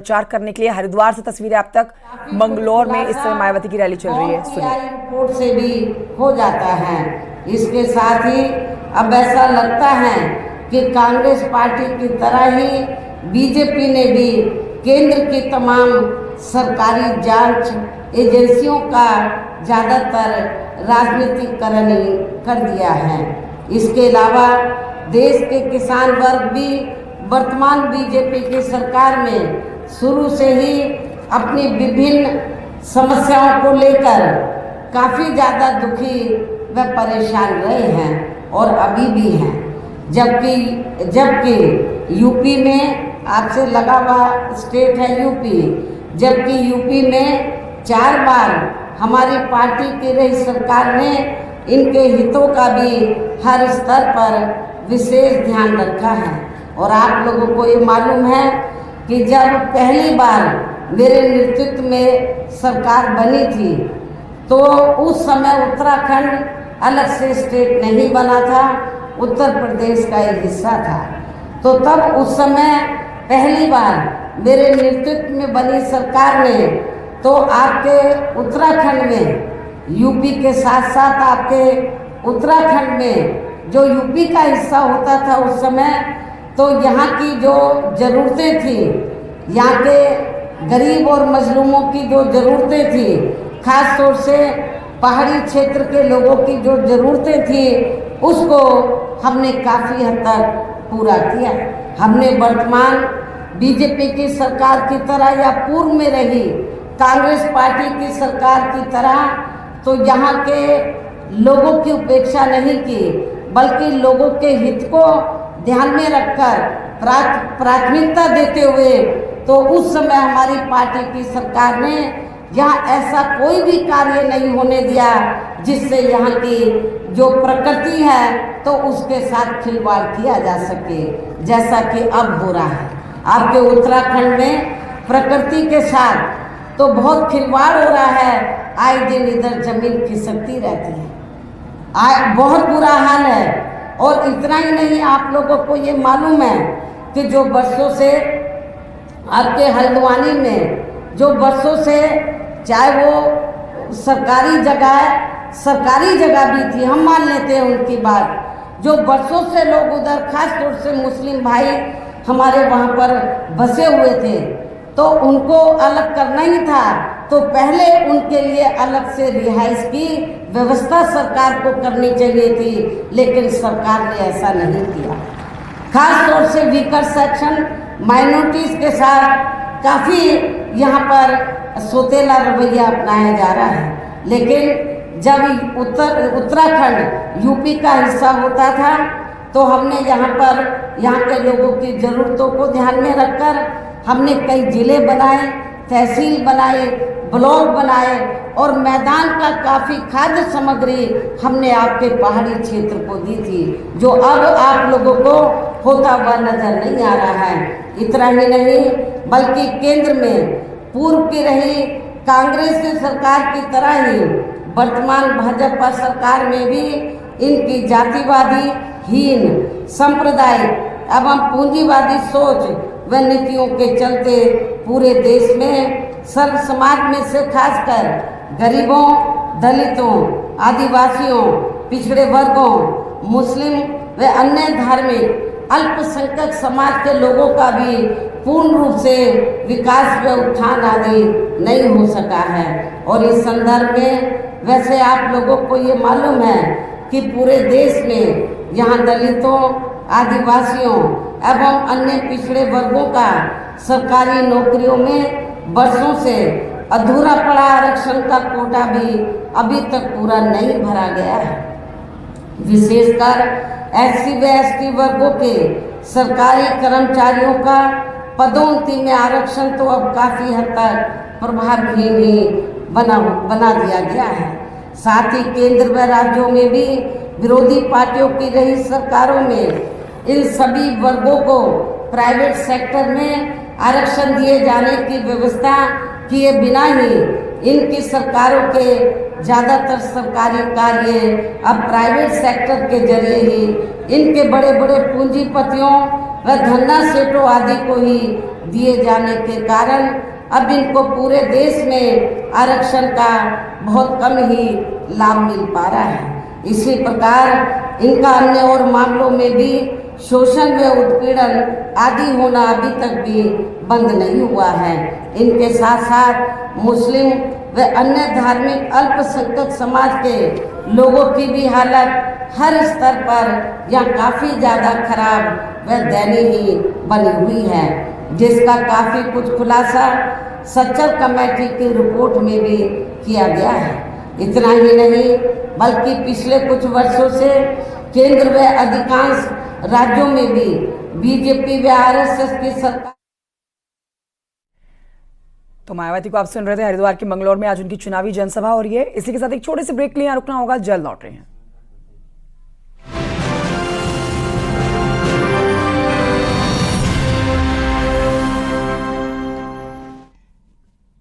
प्रचार करने के लिए हरिद्वार से तस्वीरें अब तक मंगलौर में इस समय मायावती की रैली चल रही है। सुनिए। रिपोर्ट से भी हो जाता है। इसके साथ ही अब ऐसा लगता है कि कांग्रेस पार्टी की तरह ही बीजेपी ने भी केंद्र की तमाम सरकारी जांच एजेंसियों का ज़्यादातर राजनीतिकरण कर दिया है। इसके अलावा देश के किसान वर्ग भी वर्तमान बीजेपी की सरकार में शुरू से ही अपनी विभिन्न समस्याओं को लेकर काफ़ी ज़्यादा दुखी व परेशान रहे हैं और अभी भी हैं। जबकि यूपी में आपसे लगा हुआ स्टेट है यूपी, जबकि यूपी में 4 बार हमारी पार्टी की रही सरकार ने इनके हितों का भी हर स्तर पर विशेष ध्यान रखा है। और आप लोगों को ये मालूम है कि जब पहली बार मेरे नेतृत्व में सरकार बनी थी तो उस समय उत्तराखंड अलग से स्टेट नहीं बना था, उत्तर प्रदेश का एक हिस्सा था। तो तब उस समय पहली बार मेरे नेतृत्व में बनी सरकार ने तो आपके उत्तराखंड में यूपी के साथ साथ आपके उत्तराखंड में जो यूपी का हिस्सा होता था उस समय, तो यहाँ की जो ज़रूरतें थी, यहाँ के गरीब और मजलूमों की जो ज़रूरतें थी, ख़ास तौर से पहाड़ी क्षेत्र के लोगों की जो ज़रूरतें थी, उसको हमने काफ़ी हद तक पूरा किया। हमने वर्तमान बीजेपी की सरकार की तरह या पूर्व में रही कांग्रेस पार्टी की सरकार की तरह तो यहाँ के लोगों की उपेक्षा नहीं की, बल्कि लोगों के हित को ध्यान में रखकर प्राथमिकता देते हुए तो उस समय हमारी पार्टी की सरकार ने यहाँ ऐसा कोई भी कार्य नहीं होने दिया जिससे यहाँ की जो प्रकृति है तो उसके साथ खिलवाड़ किया जा सके, जैसा कि अब हो रहा है। आपके उत्तराखंड में प्रकृति के साथ तो बहुत खिलवाड़ हो रहा है, आए दिन इधर जमीन खिसकती रहती है, बहुत बुरा हाल है। और इतना ही नहीं, आप लोगों को ये मालूम है कि जो बरसों से आपके हल्द्वानी में जो बरसों से चाहे वो सरकारी जगह भी थी, हम मान लेते हैं उनकी बात, जो बरसों से लोग उधर खास तौर से मुस्लिम भाई हमारे वहाँ पर बसे हुए थे, तो उनको अलग करना ही था तो पहले उनके लिए अलग से रिहाइश की व्यवस्था सरकार को करनी चाहिए थी, लेकिन सरकार ने ऐसा नहीं किया। खास तौर से वीकर सेक्शन माइनॉरिटीज़ के साथ काफ़ी यहाँ पर सोतेला रवैया अपनाया जा रहा है। लेकिन जब उत्तराखंड यूपी का हिस्सा होता था तो हमने यहाँ के लोगों की ज़रूरतों को ध्यान में रखकर हमने कई ज़िले बनाए, तहसील बनाए, ब्लॉक बनाए और मैदान का काफ़ी खाद्य सामग्री हमने आपके पहाड़ी क्षेत्र को दी थी, जो अब आप लोगों को होता हुआ नजर नहीं आ रहा है। इतना ही नहीं, बल्कि केंद्र में पूर्व की रही कांग्रेस की सरकार की तरह ही वर्तमान भाजपा सरकार में भी इनकी जातिवादी हीन सांप्रदायिक एवं पूंजीवादी सोच व नीतियों के चलते पूरे देश में सर्व समाज में से खासकर गरीबों, दलितों, आदिवासियों, पिछड़े वर्गों, मुस्लिम व अन्य धार्मिक अल्पसंख्यक समाज के लोगों का भी पूर्ण रूप से विकास व उत्थान आदि नहीं हो सका है। और इस संदर्भ में वैसे आप लोगों को ये मालूम है कि पूरे देश में यहाँ दलितों, आदिवासियों एवं अन्य पिछड़े वर्गों का सरकारी नौकरियों में वर्षों से अधूरा पड़ा आरक्षण का कोटा भी अभी तक पूरा नहीं भरा गया है। विशेषकर SC व ST वर्गों के सरकारी कर्मचारियों का पदोन्नति में आरक्षण तो अब काफ़ी हद तक प्रभावहीन ही बना दिया गया है। साथ ही केंद्र व राज्यों में भी विरोधी पार्टियों की रही सरकारों में इन सभी वर्गों को प्राइवेट सेक्टर में आरक्षण दिए जाने की व्यवस्था किए बिना ही इनकी सरकारों के ज़्यादातर सरकारी कार्य अब प्राइवेट सेक्टर के जरिए ही इनके बड़े बड़े पूंजीपतियों व धन्ना सेठों आदि को ही दिए जाने के कारण अब इनको पूरे देश में आरक्षण का बहुत कम ही लाभ मिल पा रहा है। इसी प्रकार इनका अन्य और मामलों में भी शोषण व उत्पीड़न आदि होना अभी तक भी बंद नहीं हुआ है। इनके साथ साथ मुस्लिम व अन्य धार्मिक अल्पसंख्यक समाज के लोगों की भी हालत हर स्तर पर यह काफ़ी ज़्यादा खराब व दयनीय बनी हुई है, जिसका काफ़ी कुछ खुलासा सच्चर कमेटी की रिपोर्ट में भी किया गया है। इतना ही नहीं बल्कि पिछले कुछ वर्षों से केंद्र व अधिकांश राज्यों में भी बीजेपी व आरएसएस की सरकार। तो मायावती को आप सुन रहे थे। हरिद्वार के मंगलौर में आज उनकी चुनावी जनसभा हो रही है। इसी के साथ एक छोटे से ब्रेक के लिए यहाँ रुकना होगा, जल्द लौट रहे हैं।